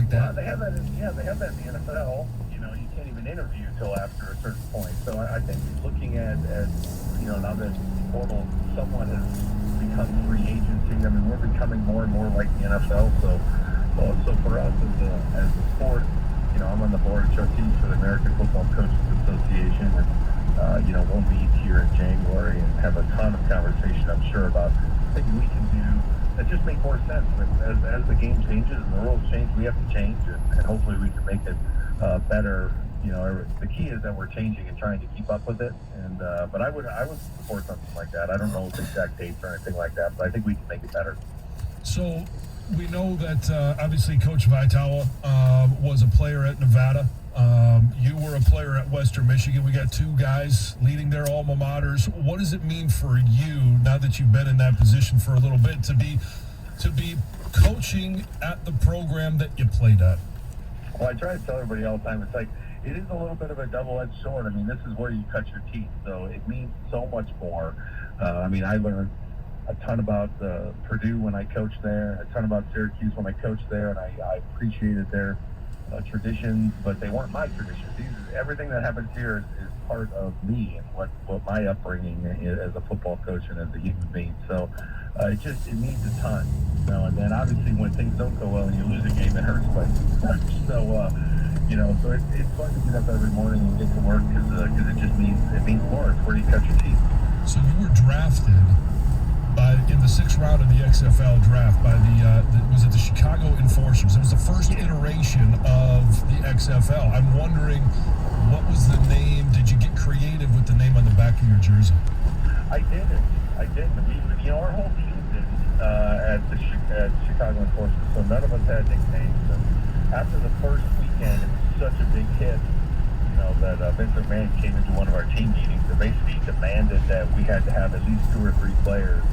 like that? They have that. They have that in the NFL. You can't even interview till after a certain point. So I think looking at now that portal somewhat has become free agency. I mean, we're becoming more and more like the NFL. So for us as a sport, I'm on the board of trustees for the American Football Coaches Association, and we'll meet here in January and have a ton of conversation, I'm sure, about things we can do that just make more sense. As the game changes and the rules change, we have to change, and hopefully we can make it better. The key is that we're changing and trying to keep up with it. And but I would support something like that. I don't know the exact dates or anything like that, but I think we can make it better. So we know that obviously Coach Vitale was a player at Nevada. You were a player at Western Michigan. We got two guys leading their alma maters. What does it mean for you, now that you've been in that position for a little bit, to be coaching at the program that you played at? Well, I try to tell everybody all the time, it's like, it is a little bit of a double-edged sword. I mean, this is where you cut your teeth, so it means so much more. I learned a ton about Purdue when I coached there, a ton about Syracuse when I coached there, and I appreciated their traditions, but they weren't my traditions. Everything that happens here is part of me and what my upbringing is as a football coach and as a human being. So it means a ton. And then obviously when things don't go well and you lose a game, it hurts quite much. So it's fun to get up every morning and get to work because it just means more. It's where you cut your teeth. So you were drafted in the 6th round of the XFL draft by the Chicago Enforcers. It was the first iteration of the XFL. I'm wondering, what was the name? Did you get creative with the name on the back of your jersey? I didn't. Our whole team didn't at Chicago Enforcers, so none of us had nicknames. And after the first weekend, it was such a big hit, that Vince McMahon came into one of our team meetings and basically demanded that we had to have at least 2 or 3 players.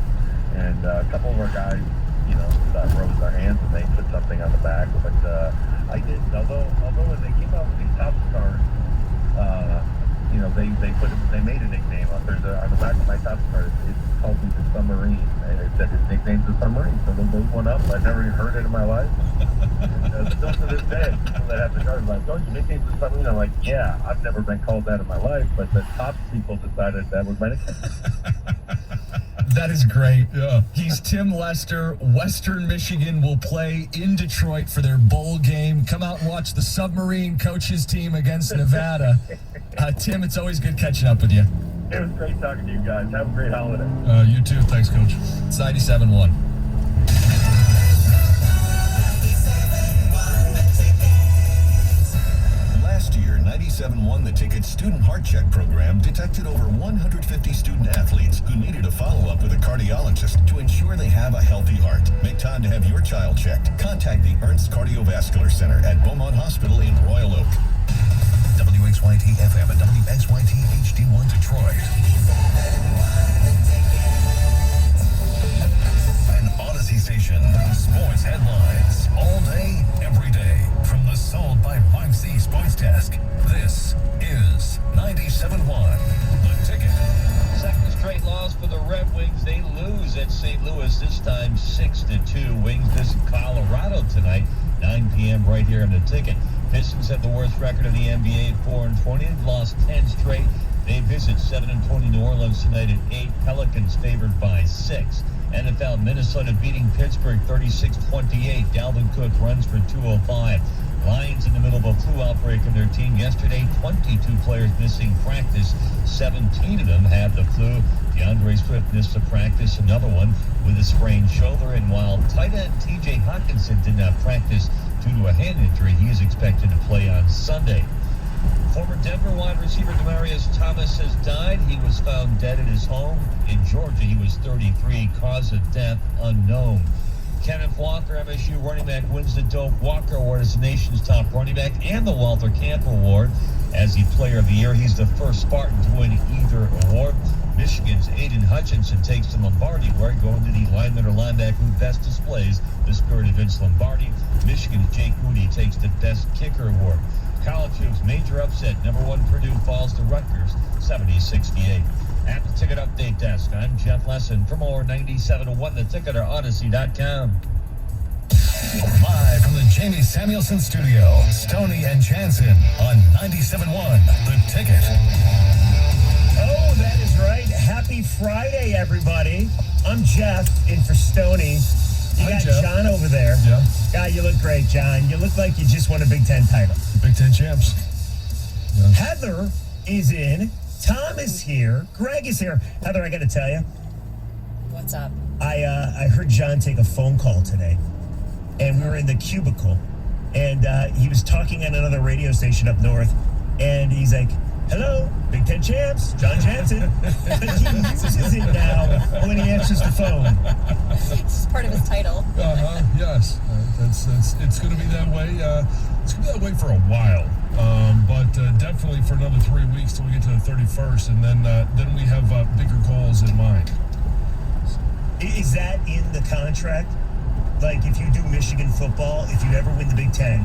And a couple of our guys, rose their hands and they put something on the back. But I didn't. Although when they came out with these top stars, they made a nickname up. There's on the back of my top star, it called me the Submarine, and it said his nickname's the Submarine. So they made one up. I've never even heard it in my life. And still to this day, people that have the card are like, "Oh, your nickname's the Submarine." I'm like, "Yeah, I've never been called that in my life, but the top people decided that was my nickname." That is great. Yeah. He's Tim Lester. Western Michigan will play in Detroit for their bowl game. Come out and watch the Submarine coaches team against Nevada. Tim, it's always good catching up with you. It was great talking to you guys. Have a great holiday. You too. Thanks, Coach. It's 97.1. Last year, 97.1 The Ticket Student Heart Check program detected over 150 student athletes who needed a follow-up with a cardiologist to ensure they have a healthy heart. Make time to have your child checked. Contact the Ernst Cardiovascular Center at Beaumont Hospital in Royal Oak. WXYT FM and WXYT HD1 Detroit. An Odyssey station. Sports headlines. All day, every day. From the Sold by Mike C Sports Desk. This is 97.1 The Ticket. Second straight loss for the Red Wings. They lose at St. Louis, this time 6-2. Wings visit Colorado tonight, 9 p.m. right here on The Ticket. Pistons have the worst record of the NBA, 4-20. They've lost 10 straight. They visit 7-20 New Orleans tonight at 8. Pelicans favored by 6. NFL, Minnesota beating Pittsburgh 36-28. Dalvin Cook runs for 205. Lions in the middle of a flu outbreak in their team yesterday. 22 players missing practice. 17 of them have the flu. DeAndre Swift missed the practice, another one with a sprained shoulder. And while tight end T.J. Hockenson did not practice due to a hand injury, he is expected to play on Sunday. Former Denver wide receiver Demaryius Thomas has died. He was found dead at his home in Georgia. He was 33. Cause of death unknown. Kenneth Walker, MSU running back, wins the Doak Walker Award as the nation's top running back and the Walter Camp Award as the Player of the Year. He's the first Spartan to win either award. Michigan's Aiden Hutchinson takes the Lombardi Award, going to the lineman or linebacker who best displays the spirit of Vince Lombardi. Michigan's Jake Moody takes the Best Kicker Award. College hoops, major upset. Number 1 Purdue falls to Rutgers, 70-68. At the Ticket Update Desk, I'm Jeff Lesson. For more 97.1 The Ticket or Odyssey.com. Live from the Jamie C. Samuelson Studio, Stoney and Jansen on 97.1 The Ticket. Oh, that is right. Happy Friday, everybody. I'm Jeff in for Stoney. You Hi, got Jeff. John over there. Yeah. God, you look great, John. You look like you just won a Big Ten title. Big Ten champs. Heather is in. Tom is here. Greg is here. Heather, I got to tell you, What's up? I heard John take a phone call today, and we were in the cubicle, and he was talking on another radio station up north, and he's like, "Hello, Big Ten champs, John Jansen." But he uses it now when he answers the phone. It's part of his title. Yes. It's going to be that way. It's going to be that way for a while. But definitely for another 3 weeks till we get to the 31st, and then we have bigger goals in mind. Is that in the contract? Like, if you do Michigan football, if you ever win the Big Ten,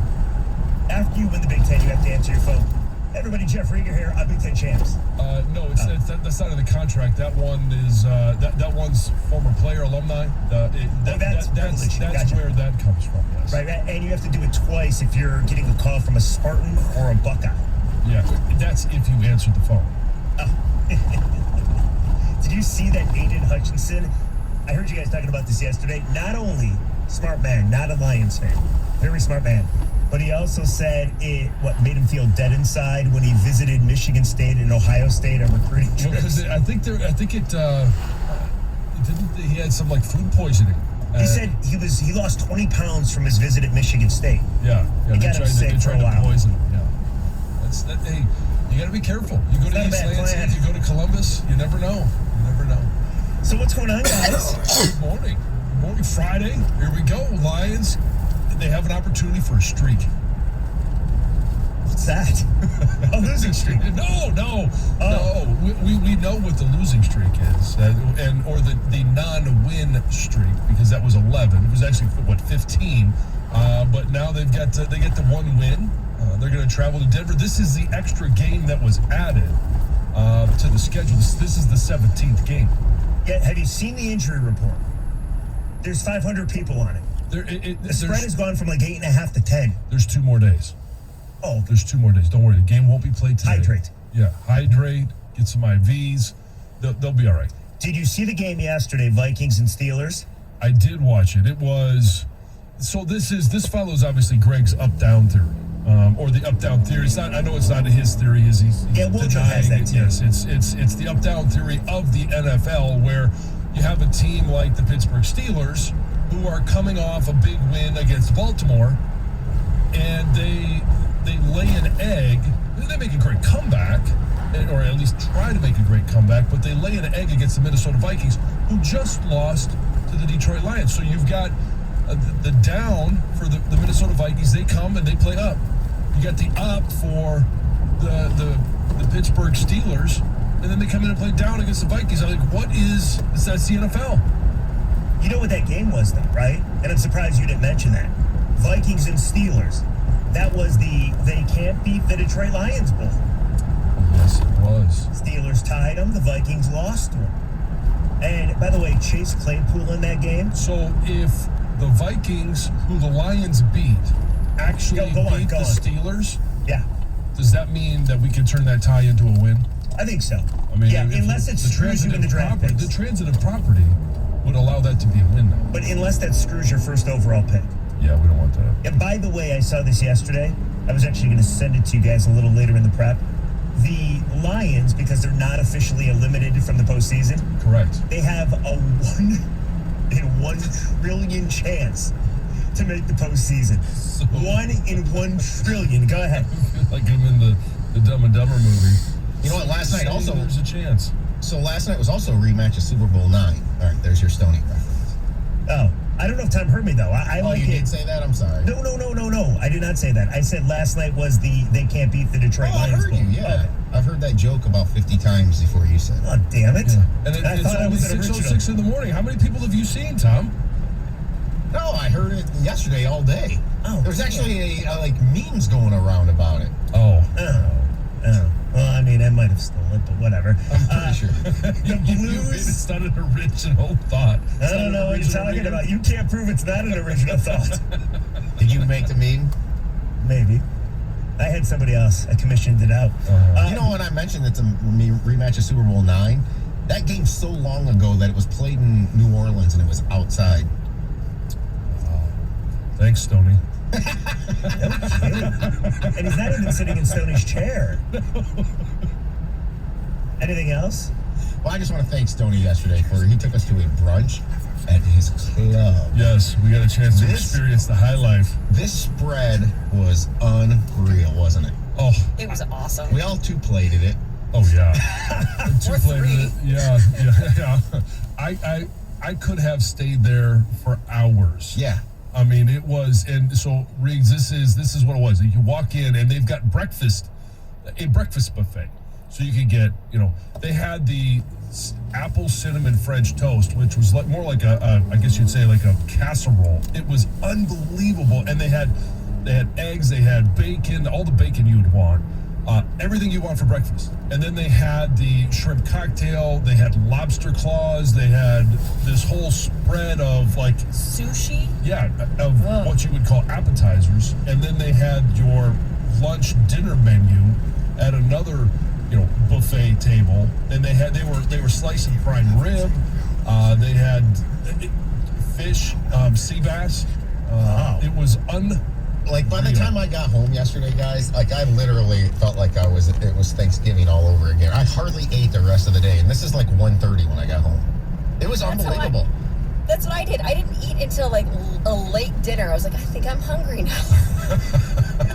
after you win the Big Ten, you have to answer your phone. Everybody, Jeff Rieger here. I'm Big Ten champs. No, that's not in the contract. That one is that one's former player alumni. That's gotcha. Where that comes from. Yes. Right, and you have to do it twice if you're getting a call from a Spartan or a Buckeye. Yeah, that's if you answered the phone. Did you see that Aiden Hutchinson? I heard you guys talking about this yesterday. Not only smart man, not a Lions fan, very smart man, but he also said it made him feel dead inside when he visited Michigan State and Ohio State on recruiting Well, trips. He had some like food poisoning. He said he lost 20 pounds from his visit at Michigan State. Yeah, He got him sick for a to while. poison him. Yeah, hey, you got to be careful. You go to not a East bad plan. Lansing, you go to Columbus. You never know. So what's going on, guys? Good morning. Good morning. Friday. Here we go. Lions. They have an opportunity for a streak. What's that? A losing streak. No. We know what the losing streak is, or the non-win streak, because that was 11. It was actually 15. But now they get the one win. They're going to travel to Denver. This is the extra game that was added to the schedule. This is the 17th game. Yeah, have you seen the injury report? There's 500 people on it. The spread has gone from like 8.5 to 10. There's 2 more days. Oh, There's 2 more days. Don't worry. The game won't be played today. Hydrate. Yeah, hydrate. Get some IVs. They'll be all right. did you see the game yesterday, Vikings and Steelers? I did watch it. It was so. This follows obviously Greg's up-down theory, or the up-down theory. It's not. I know it's not his theory. He's Woodrow denying has that it. too. Yes, it's the up-down theory of the NFL, where you have a team like the Pittsburgh Steelers who are coming off a big win against Baltimore, and they lay an egg. They make a great comeback, or at least try to make a great comeback, but they lay an egg against the Minnesota Vikings, who just lost to the Detroit Lions. So you've got the down for the Minnesota Vikings. They come and they play up. You got the up for the Pittsburgh Steelers, and then they come in and play down against the Vikings. I'm like, what is that's the NFL? You know what that game was, though, right? And I'm surprised you didn't mention that. Vikings and Steelers. That was the they can't beat the Detroit Lions Bowl. Yes, it was. Steelers tied them. The Vikings lost them. And by the way, Chase Claypool in that game. So if the Vikings, who the Lions beat, actually Go on, beat go the on. Steelers, Yeah, does that mean that we can turn that tie into a win? I think so. I mean, yeah, if unless it screws you in the draft property, picks. the transitive property would allow that to be a win now. But unless that screws your first overall pick. Yeah, we don't want that. And by the way, I saw this yesterday. I was actually going to send it to you guys a little later in the prep. The Lions, because they're not officially eliminated from the postseason, Correct. they have a 1 in 1 trillion chance to make the postseason. So- 1 in 1 trillion. Go ahead. Like I'm in the Dumb and Dumber movie. You know what? Last night Say also. there's a chance. So last night was also a rematch of Super Bowl IX. All right, there's your Stoney reference. Oh, I don't know if Tom heard me though. I Oh, like you it. did say that? I'm sorry. No. I did not say that. I said last night was they can't beat the Detroit Oh, I Lions heard Bowl. you. Yeah, Okay. I've heard that joke about 50 times before you said it. Oh, damn it. Yeah. And I it's thought I only was an original. 6:06 in the morning. How many people have you seen, Tom? No, I heard it yesterday all day. Oh, There's yeah. actually like memes going around about it. Oh. Oh. Well, I mean, I might have stolen it, but whatever. I'm pretty sure. The Blues. It's not an original thought. I don't know what you're talking about. You can't prove it's not an original thought. Did you make the meme? Maybe. I had somebody else. I commissioned it out. You know, when I mentioned it's a rematch of Super Bowl IX, that game's so long ago that it was played in New Orleans and it was outside. Thanks, Stoney. And he's not even sitting in Stoney's chair. Anything else? Well, I just want to thank Stoney yesterday for he took us to a brunch at his club. Yes, we got a chance to experience the high life. This spread was unreal, wasn't it? Oh, It was awesome. We all two-plated it. oh yeah. Or Two-plated three. it. Yeah. I could have stayed there for hours. Yeah. I mean, it was, and so Riggs, this is what it was. You walk in and they've got a breakfast buffet. So you could get, they had the apple cinnamon French toast, which was more like a I guess you'd say like a casserole. It was unbelievable, and they had eggs, they had bacon, all the bacon you would want, everything you want for breakfast. And then they had the shrimp cocktail, they had lobster claws, they had this whole spread of like Sushi? of what you would call appetizers, and then they had your lunch dinner menu at another buffet table, and they were slicing prime rib, they had fish, sea bass. It was Like, by the time I got home yesterday, guys, like, I literally felt like it was Thanksgiving all over again. I hardly ate the rest of the day, and this is like 1:30 when I got home. It was unbelievable. That's what I did. I didn't eat until like a late dinner. I was like, I think I'm hungry now.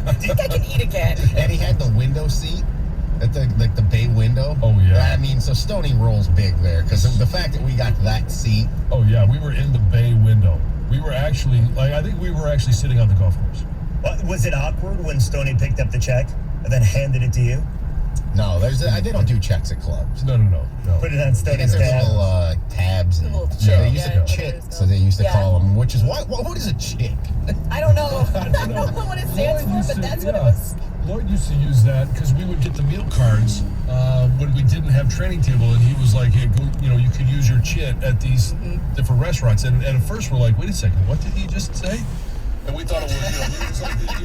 I think I can eat again. And he had the window seat at the bay window. Oh, yeah. I mean, so Stoney rolls big there, because the fact that we got that seat. Oh yeah, we were in the bay window. We were actually I think we were actually sitting on the golf course. Was it awkward when Stoney picked up the check and then handed it to you? No, they don't do checks at clubs. No. Put it on They got Stoney's their tab. little tabs. And, Little they chit, used yeah, to chit, whatever it's so they used to called. call them, which is what is a chick? I don't know. I don't know what it stands for, but that's what it was. Lloyd used to use that because we would get the meal cards when we didn't have training table, and he was like, "Hey, go, you could use your chit at these different restaurants." And at first, we're like, "Wait a second, what did he just say?" And we thought it was,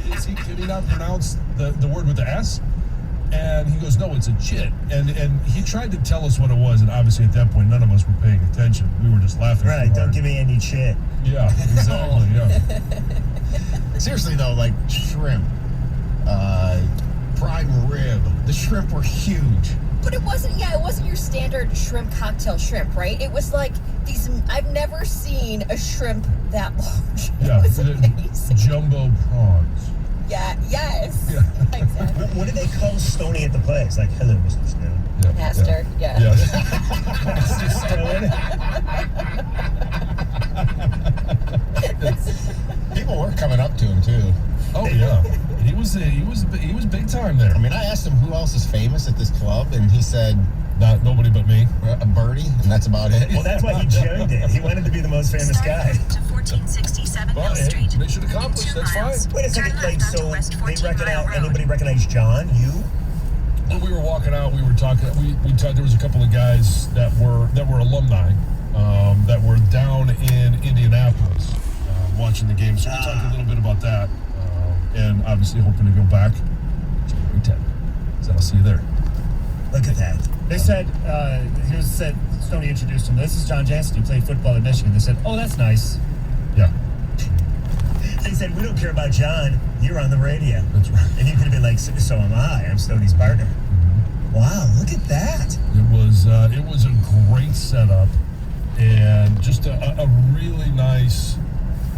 he was like, "Did he not pronounce the word with the S?" And he goes, "No, it's a chit." And he tried to tell us what it was, and obviously at that point, none of us were paying attention. We were just laughing. Right, too don't hard. give me any shit. Yeah, exactly. Yeah. Seriously though, like shrimp, prime rib. The shrimp were huge. But it wasn't your standard shrimp cocktail shrimp, right? It was like these, I've never seen a shrimp that large. Yeah, It was the amazing. jumbo prawns. Yeah, yes. Yeah. Exactly. What did they call Stoney at the place? Like, hello, Mr. Stone. Yeah, Master, yeah. Mr. Stone. People were coming up to him too. Oh yeah, he was big time there. I mean, I asked him who else is famous at this club, and he said Nobody but me. Birdie, and that's about it. Well, that's why he joined it. He wanted to be the most famous guy. To 1467 Well, Hill hey, Street. mission accomplished. In 2 That's miles. fine. Wait a second, Turn like, left so onto West they 14 recognize, Mile Road. anybody recognize John? You? When we were walking out, we were talking. We talked. There was a couple of guys that were alumni that were down in Indianapolis watching the game. So we talked a little bit about that, and obviously hoping to go back January 10th. So I'll see you there. Look at that. They said, Stoney introduced him. This is John Jansen. He played football at Michigan. They said, oh, that's nice. Yeah, They said, we don't care about John. You're on the radio. that's right. And you could have been like, so am I. I'm Stoney's partner. Wow, look at that. It was a great setup, and just a really nice.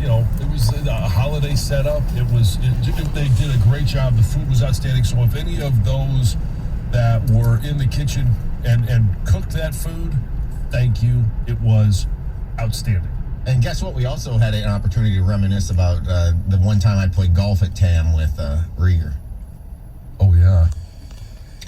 It was a holiday setup. They did a great job. The food was outstanding. So if any of those that were in the kitchen and cooked that food, thank you. It was outstanding. And guess what? We also had an opportunity to reminisce about the one time I played golf at TAM with Rieger. Oh yeah.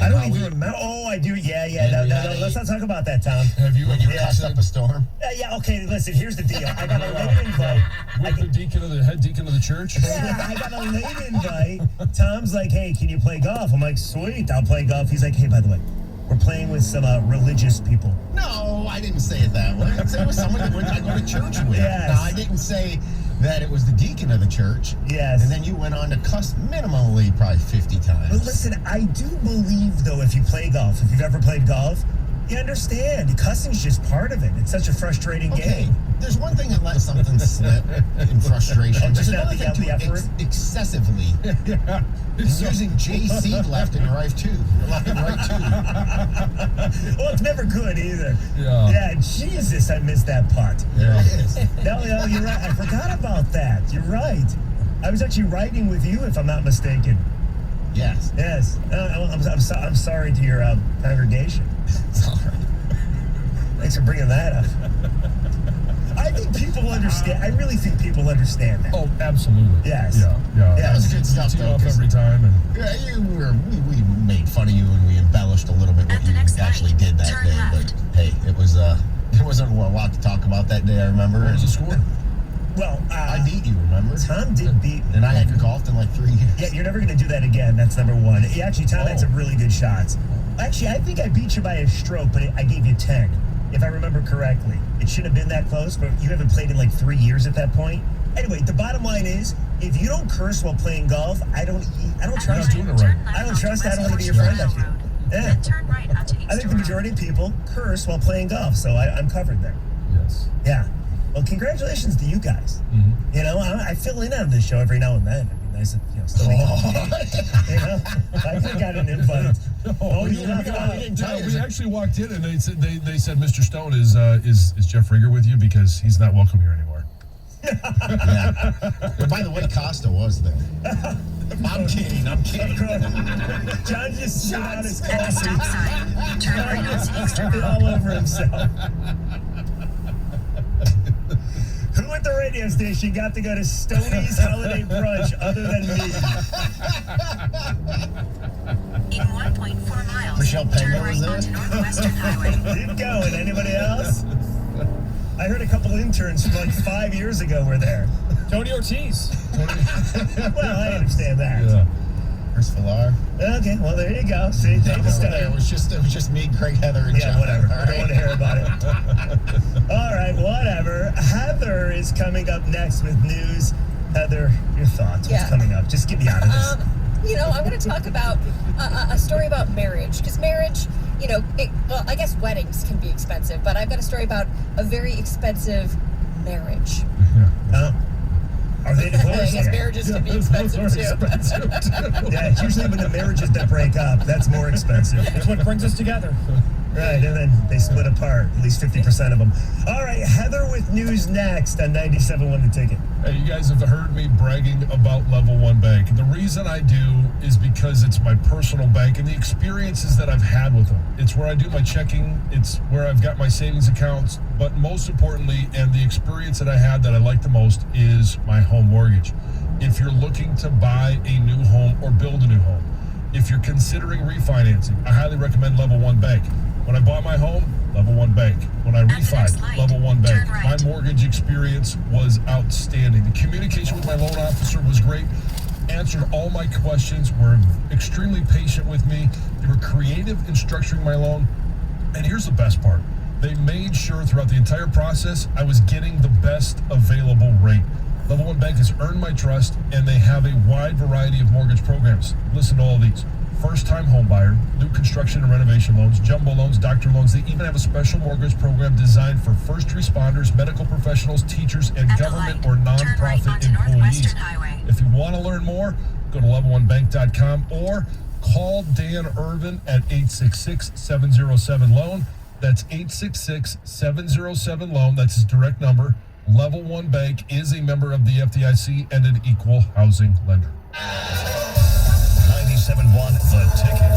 I And don't how even we- remember. Oh, I do. Yeah. And No, we no, had no, a- let's not talk about that, Tom. Have you When you ever cussed up a storm. Yeah, okay, listen, here's the deal. I got a late invite. with the head deacon of the church? Yeah, I got a late invite. Tom's like, hey, can you play golf? I'm like, sweet, I'll play golf. He's like, hey, by the way, we're playing with some religious people. No, I didn't say it that way. I said it was someone that I go to church with. Yes. No, I didn't say that it was the deacon of the church. Yes. And then you went on to cuss minimally probably 50 times. But listen, I do believe, though, if you play golf, if you've ever played golf, you understand. Cussing's just part of it. It's such a frustrating Okay, game. there's one thing that lets something slip in frustration. Just There's not another the thing to effort. excessively. Yeah. And using JC left and right too. Left and right too. Well, it's never good either. Yeah. Yeah, Jesus, I missed that putt. There it is. No, you're right. I forgot about that. You're right. I was actually riding with you, if I'm not mistaken. Yes. Yes. I'm sorry to your congregation. It's all right. Thanks for bringing that up. I think people understand. I really think people understand that. Oh, absolutely. Yes. Yeah. Yeah. Yeah, That was good stuff, Tee though. off 'Cause every time, and we made fun of you and we embellished a little bit what you actually did that day. But hey, it wasn't a lot to talk about that day. I remember. what was the score? Well, I beat you. Remember? Tom did beat me. And I hadn't golfed in like 3 years. Yeah, you're never going to do that again. That's number one. Yeah, actually, Tom had Oh. some really good shots. Actually, I think I beat you by a stroke, but I gave you 10, if I remember correctly. It shouldn't have been that close, but you haven't played in like 3 years at that point. Anyway, the bottom line is, if you don't curse while playing golf, I don't trust doing you. it right. I don't trust. I don't want to be your friend. I feel. Yeah. Turn right onto I think the majority of people curse while playing golf, so I'm covered there. Yes. Yeah. Well, congratulations to you guys. Mm-hmm. You know, I fill in on this show every now and then. It'd be nice if, still you know, I think I got an invite. Oh, you left out. Yeah, we actually walked in and they said, Mr. Stone, is Jeff Rieger with you, because he's not welcome here anymore. Yeah. And by the way, Costa was there. I'm kidding. John just spit out his At the stop coffee sign, turn right onto Eastern all over himself. Who at the radio station got to go to Stoney's holiday brunch other than me? In 1.4 miles, Michelle turn Penman right was there? onto Northwestern Highway. Keep going. Anybody else? I heard a couple interns from like 5 years ago were there. Tony Ortiz. Well, I understand that. Yeah. Chris Villar. Okay, well there you go. See, take the It step. was just me, Craig, Heather, and Yeah, John. whatever. All I don't want to right. hear about it. All right, whatever. Heather is coming up next with news. Heather, your thoughts? Yeah. What's coming up? Just get me out of this. I'm going to talk about a story about marriage, because marriage, well, I guess weddings can be expensive, but I've got a story about a very expensive marriage. Are they I divorced? guess yet? marriages can be expensive too. Yeah, it's usually when the marriages that break up, that's more expensive. That's what brings us together. Right, and then they split apart, at least 50% of them. All right, Heather with news next on 97.1 The Ticket. Hey, you guys have heard me bragging about Level 1 Bank. The reason I do is because it's my personal bank and the experiences that I've had with them. It's where I do my checking. It's where I've got my savings accounts. But most importantly, and the experience that I had that I like the most, is my home mortgage. If you're looking to buy a new home or build a new home, if you're considering refinancing, I highly recommend Level 1 Bank. When I bought my home, Level 1 Bank. When I refied, Level 1 Bank. My mortgage experience was outstanding. The communication with my loan officer was great. Answered all my questions, were extremely patient with me. They were creative in structuring my loan. And here's the best part. They made sure throughout the entire process I was getting the best available rate. Level 1 Bank has earned my trust, and they have a wide variety of mortgage programs. Listen to all these. First-time home buyer, new construction and renovation loans, jumbo loans, doctor loans. They even have a special mortgage program designed for first responders, medical professionals, teachers, and government or nonprofit employees. If you want to learn more, go to level1bank.com or call Dan Irvin at 866-707-LOAN. That's 866-707-LOAN. That's his direct number. Level 1 Bank is a member of the FDIC and an equal housing lender. 97.1 The Ticket.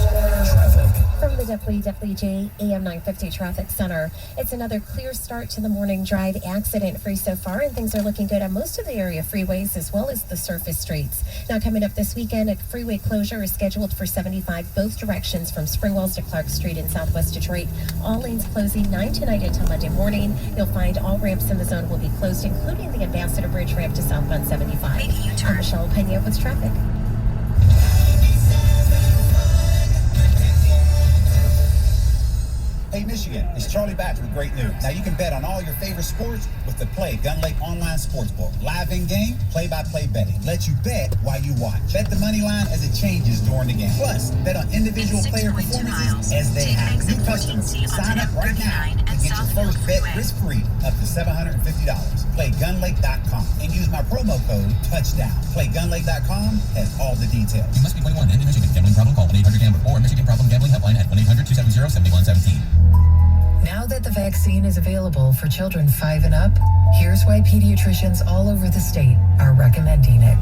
Traffic. From the WWJ AM 950 Traffic Center, it's another clear start to the morning drive, accident-free so far, and things are looking good on most of the area freeways as well as the surface streets. Now, coming up this weekend, a freeway closure is scheduled for 75 both directions from Springwells to Clark Street in southwest Detroit. All lanes closing 9 tonight until Monday morning. You'll find all ramps in the zone will be closed, including the Ambassador Bridge ramp to southbound 75. I'm Michelle Pena with traffic. Hey Michigan, it's Charlie Batch with great news. Now you can bet on all your favorite sports with the Play Gun Lake Online Sportsbook. Live in-game, play-by-play betting. Let you bet while you watch. Bet the money line as it changes during the game. Plus, bet on individual player performances as they happen. New customers, sign up right now and get your first bet risk-free up to $750. PlayGunLake.com and use my promo code TOUCHDOWN. PlayGunLake.com has all the details. You must be 21 and in Michigan. Gambling problem? Call 1-800-GAMBLER or Michigan Problem Gambling Helpline at 1-800-270-7117. Now that the vaccine is available for children 5 and up, here's why pediatricians all over the state are recommending it.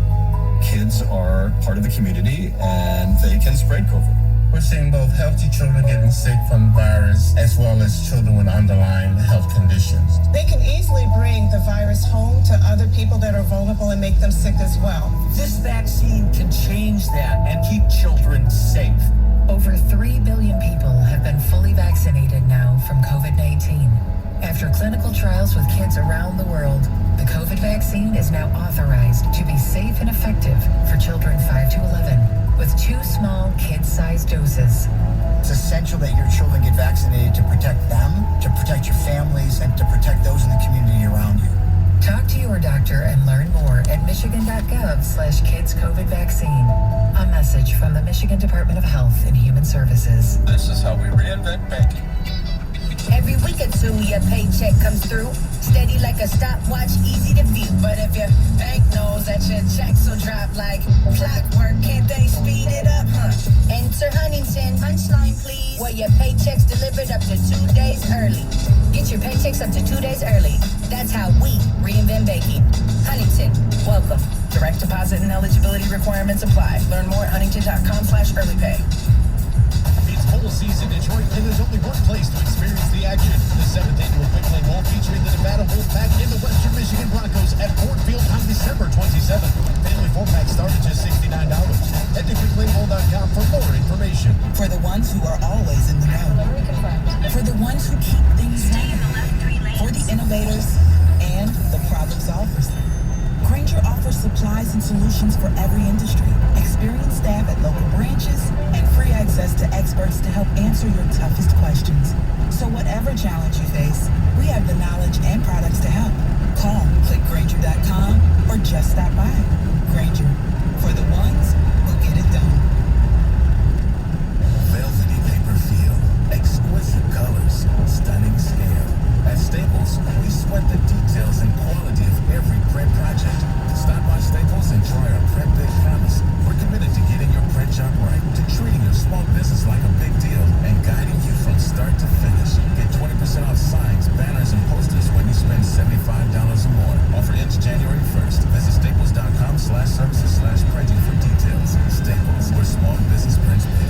Kids are part of the community and they can spread COVID. We're seeing both healthy children getting sick from the virus as well as children with underlying health conditions. They can easily bring the virus home to other people that are vulnerable and make them sick as well. This vaccine can change that and keep children safe. Over 3 billion people have been fully vaccinated now from COVID-19. After clinical trials with kids around the world, the COVID vaccine is now authorized to be safe and effective for children 5 to 11 with 2 small kid-sized doses. It's essential that your children get vaccinated to protect them, to protect your families, and to protect those in the community around you. Talk to your doctor and learn more at michigan.gov/kids COVID vaccine. A message from the Michigan Department of Health and Human Services. This is how we reinvent banking. Every week or two, your paycheck comes through. Steady like a stopwatch, easy to view. But if your bank knows that your checks will drop like clockwork, can't they speed it up, huh? Enter Huntington. Punchline, please. Where your paycheck's delivered up to 2 days early. Get your paychecks up to 2 days early. That's how we reinvent banking. Huntington, welcome. Direct deposit and eligibility requirements apply. Learn more at huntington.com/earlypay. It's bowl season, Detroit, and there's only one place to experience the action. The 7th annual Quick Lane Bowl featuring the Nevada Wolfpack and the Western Michigan Broncos at Ford Field on December 27th. Family 4-pack start at just $69. Head to QuickLaneBowl.com for more information. For the ones who are always in the know. For the ones who keep things moving. For the innovators and the problem solvers. Grainger offers supplies and solutions for every industry. Experienced staff at local branches and free access to experts to help answer your toughest questions. So whatever challenge you face, we have the knowledge and products to help. Call, click Grainger.com, or just stop by. Grainger, for the ones who get it done. Velvety paper feel, exquisite colors, stunning scale. At Staples, we sweat the details and quality of every print project. Stop by Staples and try our Print Big Promise. We're committed to getting your print job right, to treating your small business like a big deal, and guiding you from start to finish. Get 20% off signs, banners, and posters when you spend $75 or more. Offer ends January 1st. Visit staples.com/services/printing for details. Staples, where small business prints big.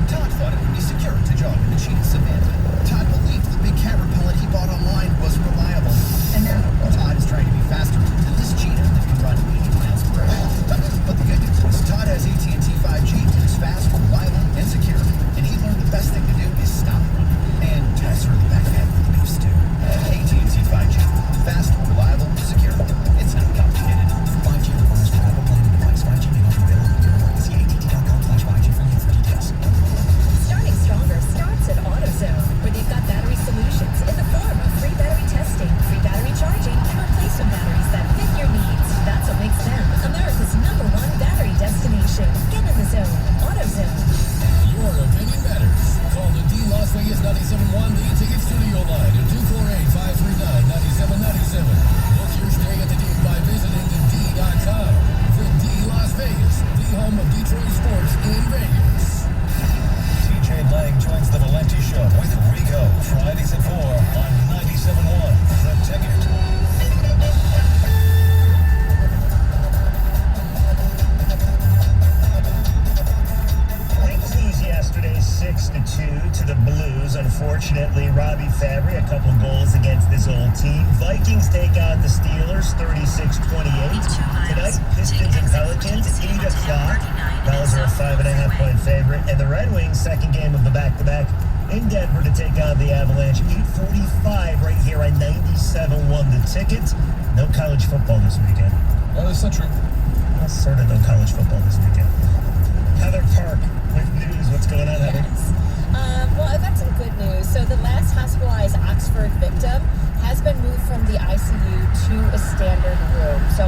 Todd thought it would be secure to jog in the cheetah Samantha. Todd believed the big cat repellent he bought online was reliable. And now, Todd is trying to be faster than this cheetah that can run 80 miles per hour. But the good news is Todd has AT&T 5G. It's fast, reliable, and secure. And he learned the best thing to do is stop running. And Todd's really back ahead with the news, too. AT&T 5G. Fast, reliable, secure. It's not complicated. 5G requires reliable planning device. 5G may not be available in your area. See att.com/5G for details. Starting stronger starts at AutoZone, where they've got battery solutions in the form of free battery testing, free battery charging, and replacement batteries that fit your needs. That's what makes them America's #1 battery destination. Get in the zone. AutoZone. Your opinion matters. Call the D Las Vegas 97.1 The Ticket Studio line at 248-539-9797. Book your stay at the D by visiting thed.com. The D Las Vegas, the home of Detroit sports in Vegas. TJ Lang joins the Valenti Show with Rico, Fridays at 4 on 97.1 The Ticket. Wings lose yesterday 6-2 to the Blues. Unfortunately, Robbie Fabry, a couple goals against this old team. Vikings take on the Steelers 36-28. Tonight, Pistons and Pelicans, 8 o'clock. Pels are a 5.5-point favorite. And the Red Wings, second game of the back-to-back in Denver to take on the Avalanche. 8:45 right here on 97.1 The Ticket. No college football this weekend. No, that's not true. Well, sort of no college football this weekend. Heather Park with news with What's going on, Heather? Well, I've got some good news. So the last hospitalized Oxford victim has been moved from the ICU to a standard room. So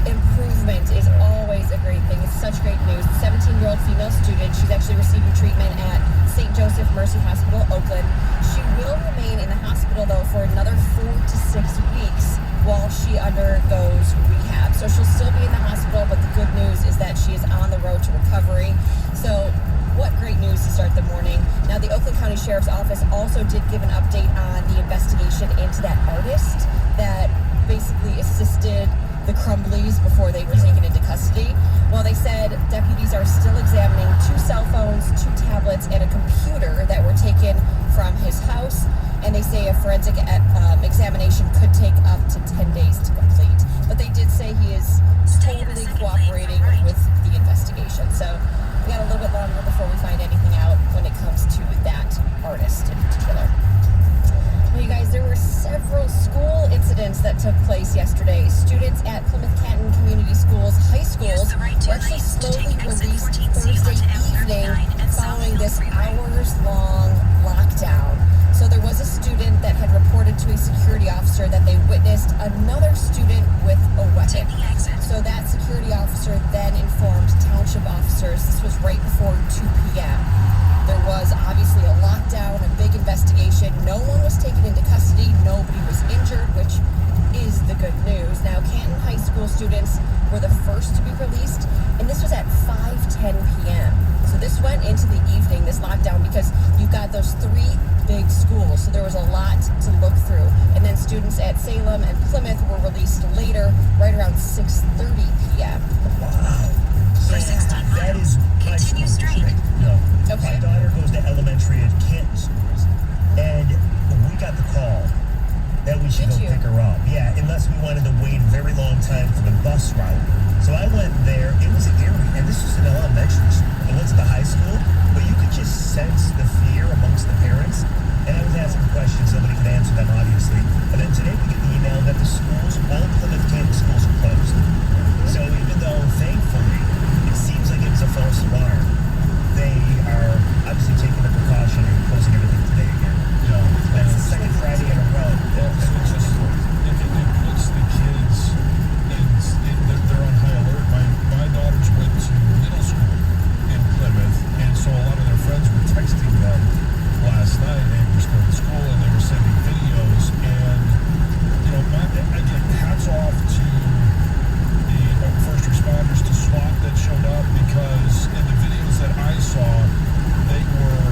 improvement is always a great thing. It's such great news. The 17-year-old female student, she's actually receiving treatment at St. Joseph Mercy Hospital, Oakland. She will remain in the hospital, though, for another 4 to 6 weeks while she undergoes rehab. So she'll still be in the hospital, but the good news is that she is on the road to recovery. So what great news to start the morning. Now, the Oakland County Sheriff's Office also did give an update on the investigation into that artist that basically assisted the Crumblies before they were taken into custody. Well, they said deputies are still examining 2 cell phones, 2 tablets, and a computer that were taken from his house. And they say a forensic examination could take up to 10 days to complete. But they did say he is totally cooperating with the investigation. So we got a little bit longer before we find anything out when it comes to that artist in particular. Well, you guys, there were several school incidents that took place yesterday. Students at Plymouth Canton Community Schools, high schools, were actually slowly released Thursday evening following this hours-long lockdown. So there was a student that had reported to a security officer that they witnessed another student with a weapon. So that security officer then informed township officers. This was right before 2 p.m. There was obviously a lockdown, a big investigation. No one was taken into custody. Nobody was injured, which is the good news. Now, Canton High School students were the first to be released, and this was at 5:10 p.m. So this went into the evening, this lockdown, because you've got those 3 big schools. So there was a lot to look through. And then students at Salem and Plymouth were released later, right around 6:30 p.m. Wow. So that is my school district. No. Okay. My daughter goes to elementary at Canton schools, and we got the call that we should go pick her up. Yeah, unless we wanted to wait a very long time for the bus route. So I went there. It was eerie, and this was an elementary school. It wasn't the high school, but you could just sense the fear amongst the parents. And I was asking questions. Nobody could answer them, obviously. And then today we get the email that the schools, all Plymouth Canton schools, are closed. So even though, thankfully, it seems like it was a false alarm, they are obviously taking the precaution and closing everything today again. Yeah. That's the second Friday in a row. Well, so it's just, it puts the kids they're on high alert. My daughters went to middle school in Plymouth, and so a lot of their friends were texting them last night. They were still in school, and they were sending videos. And, you know, again, hats off to the first responders, to SWAT that showed up, because in the videos that I saw, they were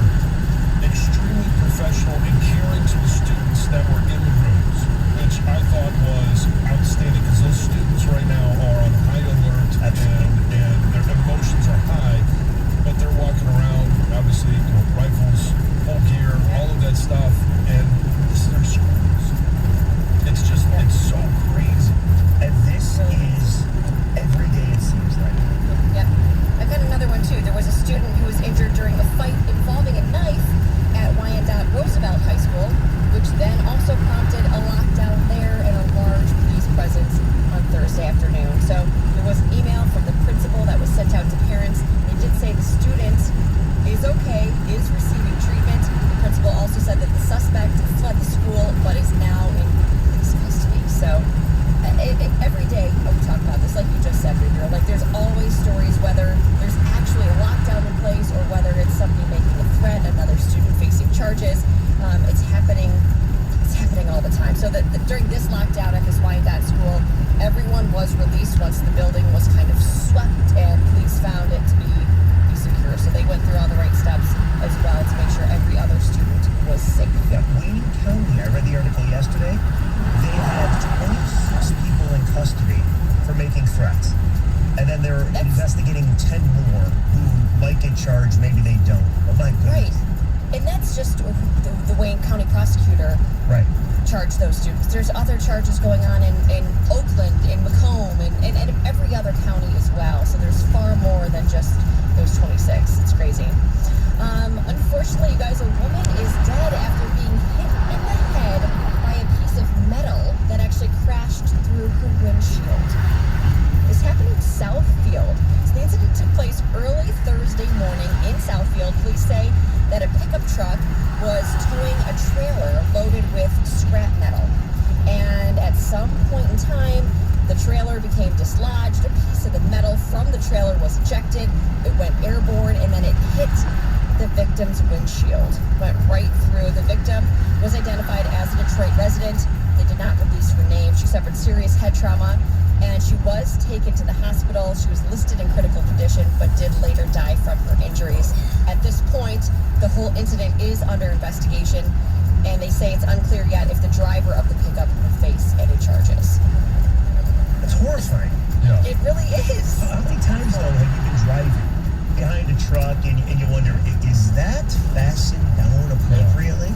extremely professional and caring to the students that were in the rooms, which I thought was outstanding, because those students right now are on high alert, and their emotions are high, but they're walking around, obviously, you know, rifles, whole gear, all of that stuff, and this is their schools. It's just, it's so crazy. And this is every day, it seems like. Yep. I've got another one, too. There was a student who was injured during a fight involving a knife at Wyandotte Roosevelt High School, which then also prompted a lockdown there and a large police presence on Thursday afternoon. So there was an email from the principal that was sent out to parents. They did say the student is okay, is receiving treatment. The principal also said that the suspect fled the school but is now in police custody. So every day we talk about this, like you just said, Rivera, like there's always stories, whether there's actually a lockdown in place or whether it's somebody making a threat, another student facing charges. It's happening all the time. So that during this lockdown at this Wyandotte school, everyone was released once the building was kind of swept and police found it to be secure. So they went through all the right steps as well to make sure every other student was safe. Yeah, Wayne County, I read the article yesterday, they had 26 people in custody for making threats. And then they're investigating 10 more who might get charged, maybe they don't. Oh my goodness. Right. And that's just the Wayne County prosecutor charged those students. There's other charges going on in Oakland, in Macomb, and every other county as well. So there's far more than just those 26. It's crazy. Unfortunately, you guys, a woman is dead after being hit in the head by a piece of metal that actually crashed through her windshield. This happened in Southfield. So the incident took place early Thursday morning in Southfield. truck was towing a trailer loaded with scrap metal. And at some point in time, the trailer became dislodged. A piece of the metal from the trailer was ejected. It went airborne, and then it hit the victim's windshield. Went right through. The victim was identified as a Detroit resident. They did not release her name. She suffered serious head trauma, and she was taken to the hospital. She was listed in critical condition, but did later die from her injuries. At this point, the whole incident is under investigation, and they say it's unclear yet if the driver of the pickup will face any charges. That's horrifying. Yeah. It really is. How many times, though, have you been driving behind a truck and you wonder, is that fastened down appropriately?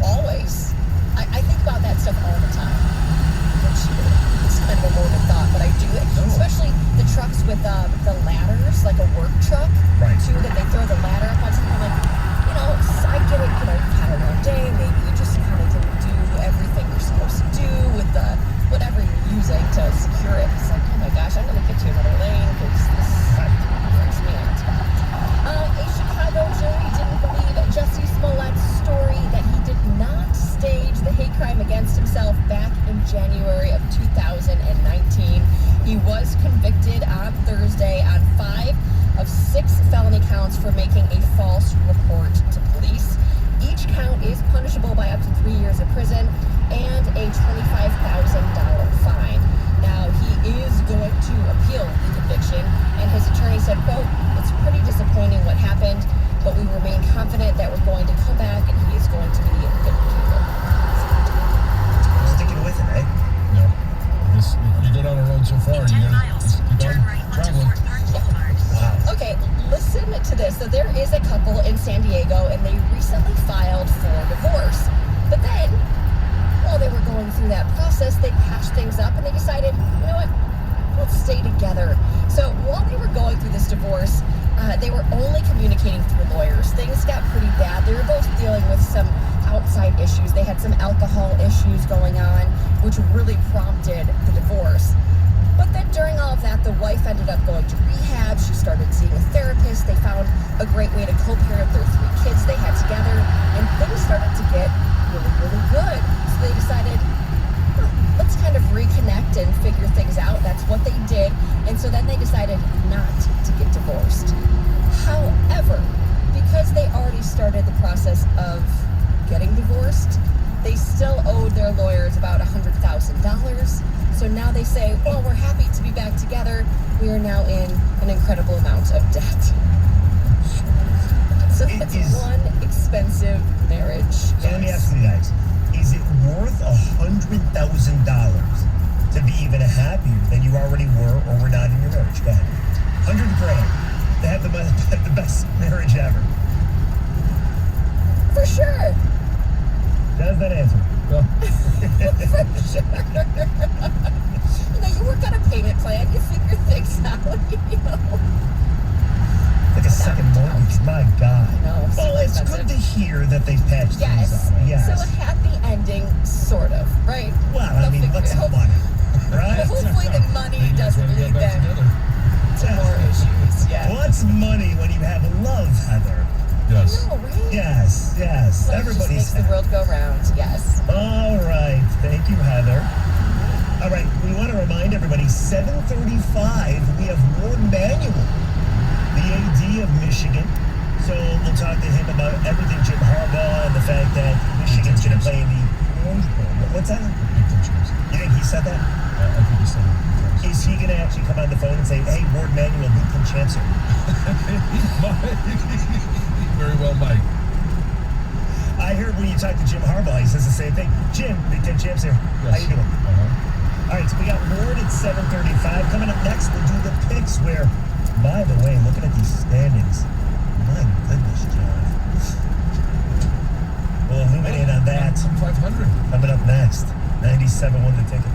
Always. I think about that stuff all the time. Which is kind of a morbid thought, but I do it. Especially the trucks with the ladders, like a work truck. Right. Too, that they throw the ladder up on something. Like, I get it, you've had a long day, maybe you just kind of didn't do everything you're supposed to do with the whatever you're using to secure it. It's like, oh my gosh, I'm going to get to another lane because this freaks me out. A Chicago jury didn't believe Jussie Smollett's story that he did not stage the hate crime against himself back in January of 2019. He was convicted on Thursday on 5 of 6 felony counts for making a false report to police. Each count is punishable by up to 3 years in prison and a $25,000 fine. Now, he is going to appeal the conviction, and his attorney said, quote, "It's pretty disappointing what happened, but we remain confident that we're going to come back and he is going to be a good keeper." Sticking with it, eh? Yeah. You go down the road so far, you gotta just keep on traveling. Wow. Okay, listen to this. So there is a couple in San Diego, and they recently filed for divorce. But then, while they were going through that process, they patched things up, and they decided, you know what, let's stay together. So while they were going through this divorce, they were only communicating through lawyers. Things got pretty bad. They were both dealing with some outside issues. They had some alcohol issues going on, which really prompted the divorce. But then during all of that, the wife ended up going to rehab. She started seeing a therapist. They found a great way to co-parent their 3 kids they had together, and things started to get really, really good. So they decided, let's kind of reconnect and figure things out. That's what they did. And so then they decided not to get divorced. However, because they already started the process of getting divorced, they still owed their lawyers about $100,000. So now they say, well, we're happy to be back together. We are now in an incredible amount of debt. So it's one expensive marriage. So let me ask you guys, is it worth $100,000 to be even happier than you already were or were not in your marriage? Go ahead. $100,000 to have the best marriage ever. For sure. Does that answer? Yeah. For sure. You work on a payment plan, you figure things out, Like a second mortgage, my God. No, well, it's good to hear that they've patched things up. Yes. So a happy ending, sort of, right? Well, I mean, what's the money, right? Hopefully the money doesn't lead them to more issues. Yeah. What's money when you have love, Heather? Yes. I know, right? Yes. Love Everybody's just makes the world go round. Yes. All right. Thank you, Heather. All right. We want to remind everybody, 7:35, we have Ward Manuel, the AD of Michigan. So we'll talk to him about everything Jim Harbaugh and the fact that Michigan's going to play in the Orange Bowl. What's that? You think he said that? I think he said it. Is he going to actually come on the phone and say, "Hey, Ward Manuel, Big Ten champs here"? Very well, Mike. I heard when you talk to Jim Harbaugh, he says the same thing. Jim, Big Ten champs here. Yes. How you doing? All right, so we got Ward at 7:35. Coming up next, we'll do the picks where, by the way, looking at these standings, my goodness, John. We'll illuminate on that. 500. Coming up next, 97 won the ticket.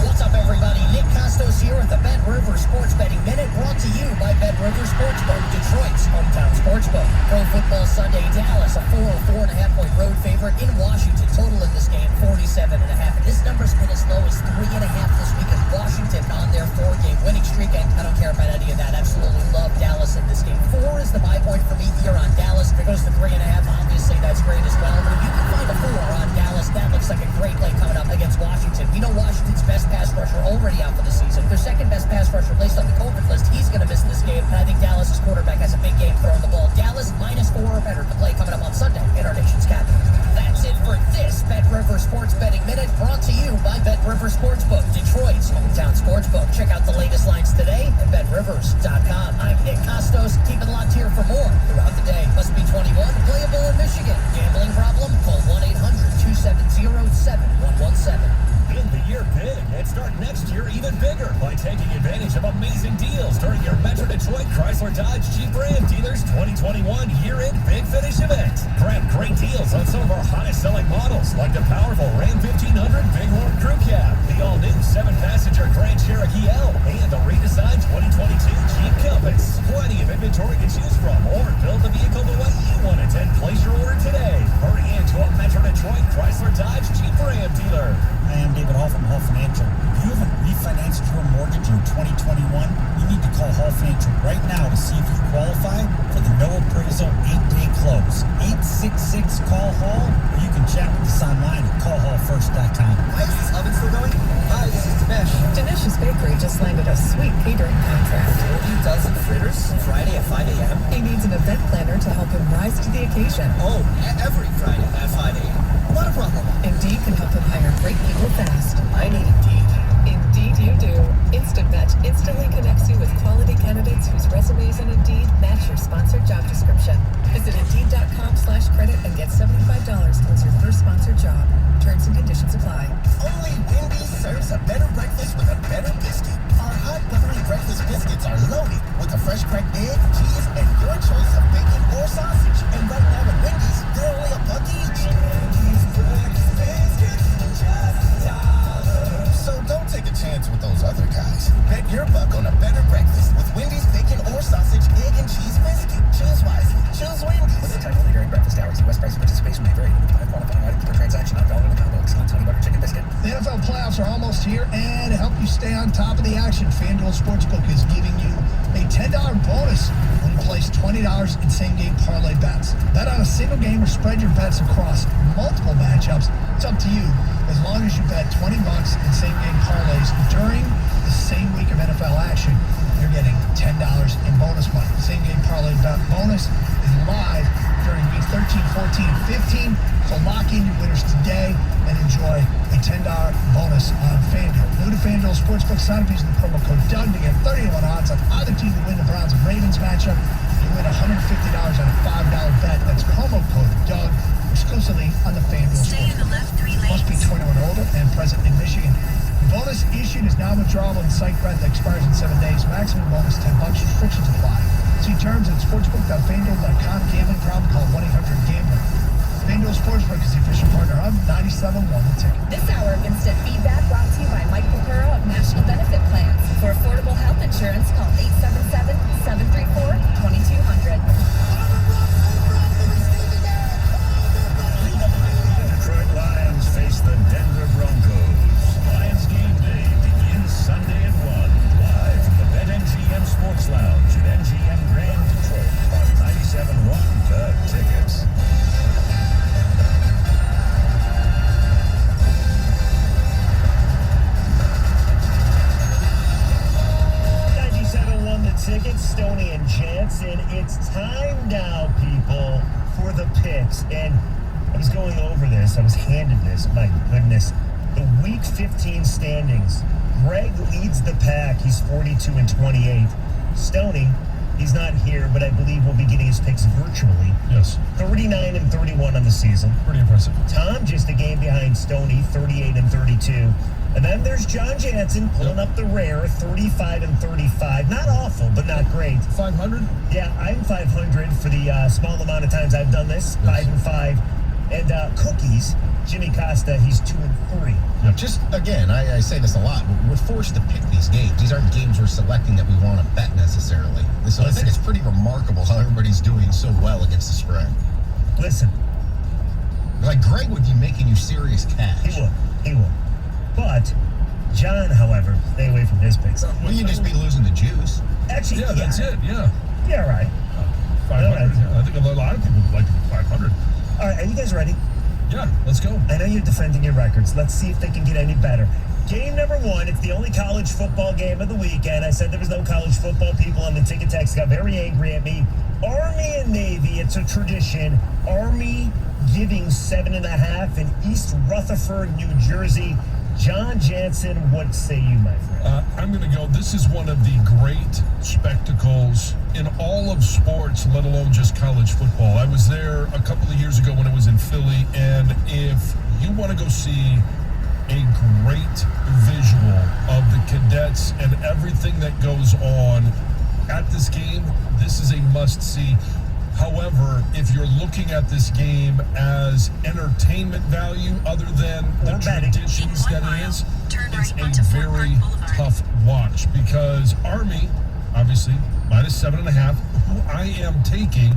What's up, everybody? Nick Costos here with the Bet River Sports Betting Minute, brought to you by Bet River Sportsbook, Detroit's hometown sportsbook. Pro Football Sunday, Dallas, a 4.5-point road favorite in Washington. Total in this game, 47.5. And this number's been as low as 3.5 this week as Washington on their 4-game winning streak, and I don't care about any of that. Absolutely love Dallas in this game. 4 is the buy point for me here on Dallas. If it goes to 3.5, obviously that's great as well. But if you can find a 4 on Dallas, that looks like a great play coming up against Washington. We know Washington's best pass rusher already out for the season. Their second best pass rusher placed on the COVID list. He's going to miss this game, and I think Dallas's quarterback has a big game throwing the ball. Dallas -4 or better to play coming up on Sunday in our nation's capital. That's it for this Bet River Sports Betting Minute, brought to you by Bet River Sportsbook, Detroit's hometown sportsbook. Check out the latest lines today at BetRivers.com. I'm Nick Costos. Keep it locked here for more throughout the day. Must be 21, playable in Michigan. Gambling problem? Call 1-800-270-7117. End the year big and start next year even bigger by taking advantage of amazing deals during your Metro Detroit Chrysler Dodge Jeep Ram Dealers 2021 year-end Big Finish event. Grab great deals on some of our hottest selling models like the powerful Ram 1500 Bighorn Crew Cab, the all-new 7-passenger Grand Cherokee L, and the redesigned 2022 Jeep Compass. Plenty of inventory to choose from, or build the vehicle the way you want it and place your order today. Hurry into a Metro Detroit Chrysler Dodge Jeep Ram dealer. I am David Hall from Hall Financial. If you haven't refinanced your mortgage in 2021, you need to call Hall Financial right now to see if you qualify for the no appraisal 8-day close. 866-CALL-HALL, or you can chat with us online at callhallfirst.com. Why is this oven still going? Hi, this is Dinesh. Dinesh's Bakery just landed a sweet catering contract. 40 dozen fritters Friday at 5 a.m. He needs an event planner to help him rise to the occasion. Oh, every Friday at 5 a.m. Not a problem. Indeed can help him hire great people fast. I need Indeed. Indeed you do. Instant Match instantly connects you with quality candidates whose resumes and Indeed match your sponsored job description. Visit Indeed.com/credit and get $75 towards your first sponsored job. Terms and conditions apply. Only Wendy's serves a better breakfast with a better biscuit. Our hot buttery breakfast biscuits are loaded with a fresh cracked egg, cheese, and your choice of bacon or sausage. And right now at Wendy's, they're only $1 each. So don't take a chance with those other guys. Bet your buck on a better breakfast with Wendy's bacon or sausage, egg, and cheese biscuit. Choose wisely. Choose Wendy's. What's the time only during breakfast hours? U.S. price participation may vary. By qualifying item per transaction, not valid in the combo. Discount honey butter chicken biscuit. The NFL playoffs are almost here, and to help you stay on top of the action, FanDuel Sportsbook is giving you a $10 bonus when you place $20 in same-game parlay bets. Bet on a single game or spread your bets across multiple matchups. It's up to you. As long as you bet $20 in same-game parlays during the same week of NFL action, you're getting $10 in bonus money. The same-game parlay bet bonus is live during week 13, 14, and 15. So lock in your winners today and enjoy a $10 bonus on FanDuel. New to FanDuel Sportsbook, sign up using the promo code Doug to get 30-1 odds on either team to win the Browns and Ravens matchup. You win $150 on a $5 bet. That's promo code Doug, exclusively on the FanDuel Sportsbook. Must be 21 or older and present in Michigan. Bonus issued is now withdrawable in site credit that expires in 7 days. Maximum bonus $10. Restrictions apply. See terms at sportsbook.fanduel.com. Gambling problem? Call 1-800-GAMBLER. FanDuel Sportsbook is the official partner of 97.1 The Ticket. This hour of instant feedback brought to you by Mike Picaro of National Benefit Plans. For affordable health insurance, call 877-734-2200. Detroit Lions face the Denver Broncos. Lions game day begins Sunday at 1. Live from the BetMGM Sports Lounge at MGM Grand Detroit on 97.1 The Tickets. Tickets, Stoney and Jansen. It's time now, people, for the picks. And I was going over this. I was handed this. My goodness. The Week 15 standings. Greg leads the pack. He's 42-28. Stoney, he's not here, but I believe we'll be getting his picks virtually. Yes. 39-31 on the season. Pretty impressive. Tom just a game behind Stoney, 38-32. And then there's John Jansen pulling up the rear, 35-35. Not awful, but not great. 500? Yeah, I'm 500 for the small amount of times I've done this. Yes. 5-5. And Cookies, Jimmy Costa, he's 2-3. Yep. Just, again, I say this a lot, but we're forced to pick these games. These aren't games we're selecting that we want to bet necessarily. So I think it's pretty remarkable how everybody's doing so well against the spread. Listen. Like, Greg would be making you serious cash. He would. But John, however, stay away from his picks. Well, you just be losing the juice. Actually, Yeah, that's it. Yeah. Yeah, right. 500. All right. Yeah, I think a lot of people would like to be 500. All right, are you guys ready? Yeah, let's go. I know you're defending your records. Let's see if they can get any better. Game number 1, it's the only college football game of the weekend. I said there was no college football. People on the ticket text got very angry at me. Army and Navy, it's a tradition. Army giving 7.5 in East Rutherford, New Jersey. John Jansen, what say you, my friend? I'm going to go. This is one of the great spectacles in all of sports, let alone just college football. I was there a couple of years ago when it was in Philly, and if you want to go see a great visual of the cadets and everything that goes on at this game, this is a must-see. However, if you're looking at this game as entertainment value other than the traditions that it is, it's a very tough watch because Army, obviously, minus 7.5, who I am taking,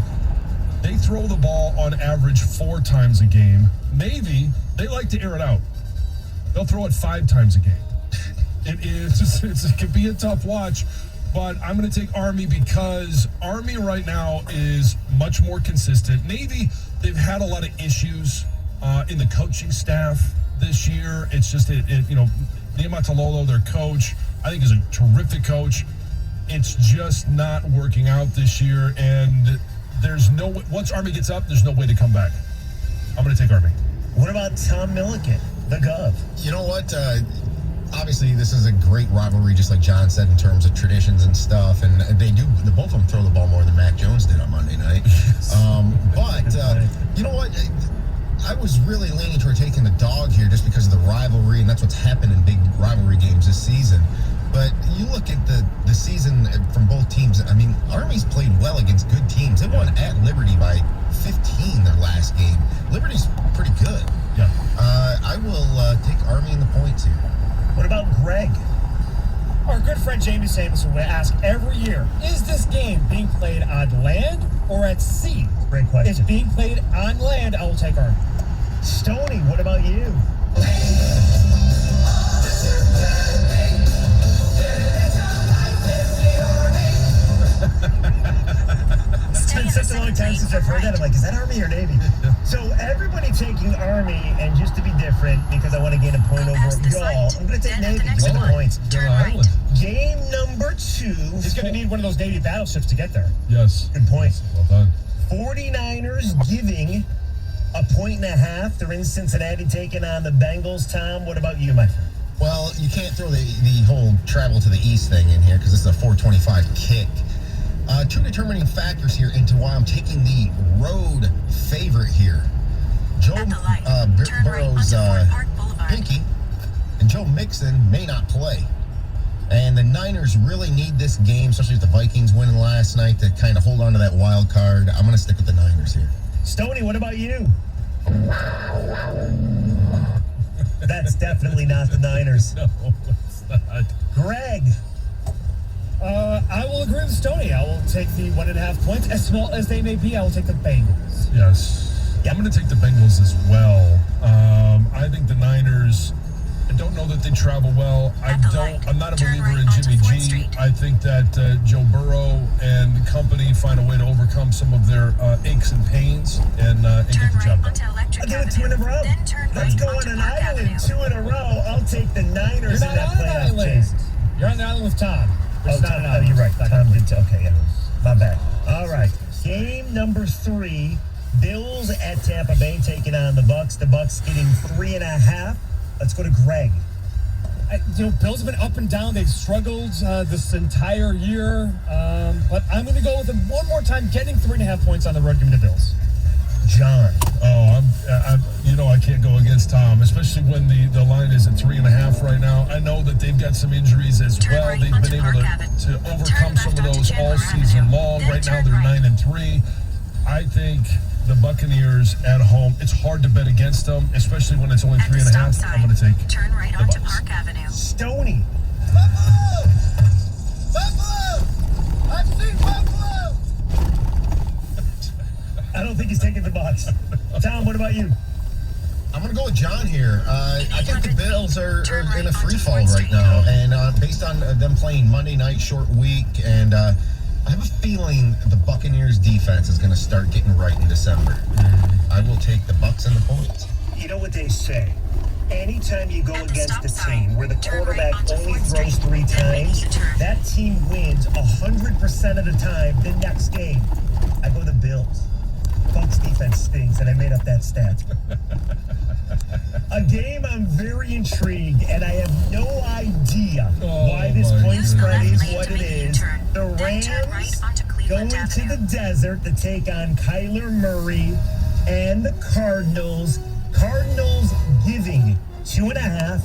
they throw the ball on average 4 times a game. Navy, they like to air it out. They'll throw it 5 times a game. It can be a tough watch. But I'm going to take Army because Army right now is much more consistent. Navy, they've had a lot of issues in the coaching staff this year. It's just, Niumatalolo, their coach, I think is a terrific coach. It's just not working out this year. And once Army gets up, there's no way to come back. I'm going to take Army. What about Tom Milliken, the Gov? You know what? Obviously, this is a great rivalry, just like John said, in terms of traditions and stuff. And both of them throw the ball more than Mac Jones did on Monday night. You know what? I was really leaning toward taking the dog here just because of the rivalry, and that's what's happened in big rivalry games this season. But you look at the season from both teams. I mean, Army's played well against good teams. They won at Liberty by 15 their last game. Liberty's pretty good. Yeah. I will take Army in the points here. What about Greg? Our good friend Jamie Samuelson would ask every year, is this game being played on land or at sea? Great question. It's being played on land. I will take Army. Stoney, what about you? It's been such a long time since I've heard that. I'm like, is that Army or Navy? So everybody taking Army, and just to be different, because I want to gain a point over y'all, I'm going to take Navy. Give me the points. Game number 2. He's going to need one of those Navy battleships to get there. Yes. Good point. Well done. 49ers giving 1.5. They're in Cincinnati taking on the Bengals. Tom, what about you, my friend? Well, you can't throw the whole travel to the east thing in here because this is a 425 kick. 2 determining factors here into why I'm taking the road favorite here. Joe Burrow's pinky and Joe Mixon may not play. And the Niners really need this game, especially with the Vikings winning last night, to kind of hold on to that wild card. I'm going to stick with the Niners here. Stoney, what about you? That's definitely not the Niners. No, it's not. Greg. I will agree with Stoney. I will take the 1.5 points. As small as they may be, I will take the Bengals. Yes. I'm going to take the Bengals as well. I think the Niners, I don't know that they travel well. I'm not a believer in Jimmy G. I think that Joe Burrow and company find a way to overcome some of their aches and pains and get the job done. I'll give it 2 in a row. Let's go on an island 2 in a row. I'll take the Niners in that playoff chase. You're on the island with Tom. Oh, you're right. Tom did too. Okay, yeah. My bad. All right. Game number 3. Bills at Tampa Bay taking on the Bucks. The Bucks getting 3.5. Let's go to Greg. Bills have been up and down. They've struggled this entire year. But I'm going to go with them one more time, getting 3.5 points on the road. Give me the Bills. John. Oh, I can't go against Tom, especially when the line is at 3.5 right now. I know that they've got some injuries as well. They've been able to overcome some of those all season long. Right now they're 9-3. I think the Buccaneers at home, it's hard to bet against them, especially when it's only 3.5. I'm going to take the Bucs. Stoney. Buffalo! I've seen Buffalo! I don't think he's taking the Bucs. Tom, what about you? I'm going to go with John here. I think the Bills are in a free fall right now. And based on them playing Monday night, short week, and I have a feeling the Buccaneers defense is going to start getting right in December. I will take the Bucs and the points. You know what they say? Anytime you go against a team where the quarterback only throws 3 times, that team wins 100% of the time the next game. I go the Bills. Bucs defense stinks, and I made up that stat. A game I'm very intrigued, and I have no idea why this point spread is what it is. The Rams going to the desert to take on Kyler Murray and the Cardinals. Cardinals giving 2.5.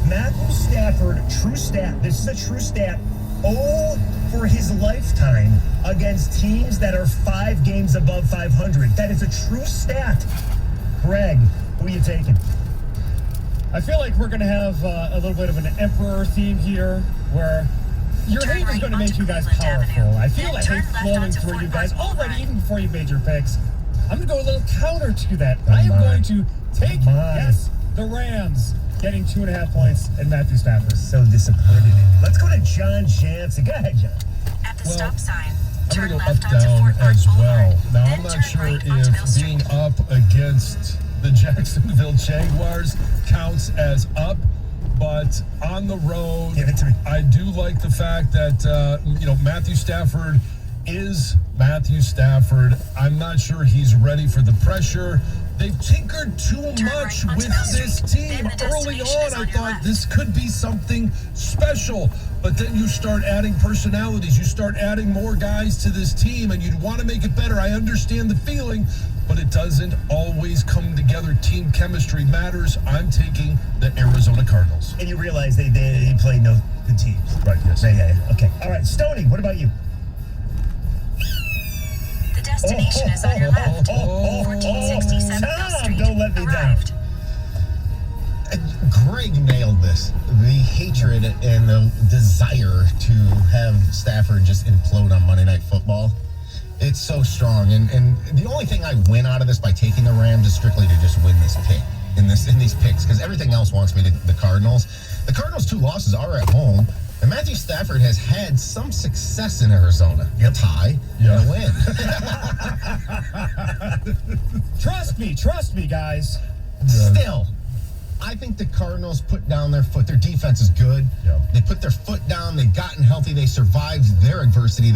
Matthew Stafford, true stat. This is a true stat. 0 for his lifetime against teams that are 5 games above 500. That is a true stat. Greg, who are you taking? I feel like we're going to have a little bit of an emperor theme here where your hate is going to make you guys powerful. I feel like hate flowing through you guys already, even before you made your picks. I'm going to go a little counter to that. I am going to take, yes, the Rams getting 2.5 points and Matthew Stafford. So disappointed in you. Let's go to John Jansen. Go ahead, John. At the stop sign, I'm going to go up-down as well. Now, I'm not sure if being up against the Jacksonville Jaguars counts as up, but on the road, I do like the fact that, Matthew Stafford is Matthew Stafford. I'm not sure he's ready for the pressure. They've tinkered too much with this team. Early on, I thought this could be something special. But then you start adding personalities. You start adding more guys to this team, and you'd want to make it better. I understand the feeling, but it doesn't always come together. Team chemistry matters. I'm taking the Arizona Cardinals. And you realize they play no good teams. Right, yes. Yeah. Okay. All right, Stoney, what about you? The destination is on your left. 1467 Mill Street. Don't let me down. Greg nailed this. The hatred and the desire to have Stafford just implode on Monday Night Football. It's so strong. And the only thing I win out of this by taking the Rams is strictly to just win this pick in these picks, because everything else wants me to the Cardinals. The Cardinals' 2 losses are at home. And Matthew Stafford has had some success in Arizona. A tie and a win. Trust me, guys. Still, I think the Cardinals put down their foot. Their defense is good. They put their foot down. They've gotten healthy. They survived their adversity.